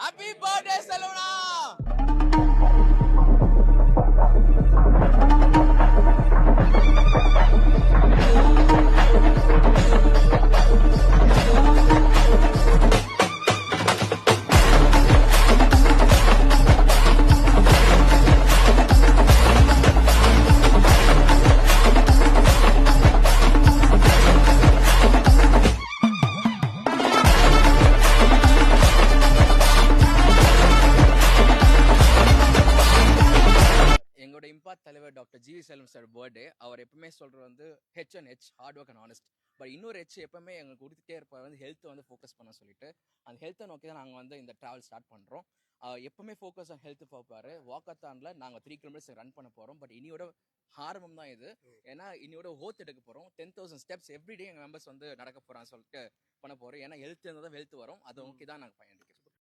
Happy birthday செல்வனா. எங்களோட impact தலைவர் doctor G செல்வம் sir birthday. அவர் எப்பவுமே சொல்றது வந்து H1H hard work and honest. But இன்னொரு H எப்பவுமே எங்களுக்கு கொடுத்துட்டே இருப்பார் வந்து ஹெல்த் வந்து ஃபோக்கஸ் பண்ண சொல்லிட்டு அந்த ஹெல்த்தை நோக்கி தான் நாங்கள் வந்து இந்த ட்ராவல் ஸ்டார்ட் பண்ணுறோம். எப்பவுமே ஃபோக்கஸ் ஆன் ஹெல்த் பார்ப்பாரு. வாக்கத்தானில் நாங்கள் 3 கிலோமீட்டர்ஸ் ரன் பண்ண போகிறோம். பட் இனியோட ஆரம்பம் தான் இது. ஏன்னா இனியோட ஓத் எடுக்க போகிறோம். 10,000 ஸ்டெப்ஸ் எவ்ரிடே எங்கள் மெம்பர்ஸ் வந்து நடக்க போகிறான்னு சொல்லிட்டு பண்ண போகிறோம். ஏன்னா ஹெல்த் இருந்தால் தான் வெல்த் வரும். அதை நோக்கி தான் நாங்கள் பயணிக்கிறோம்.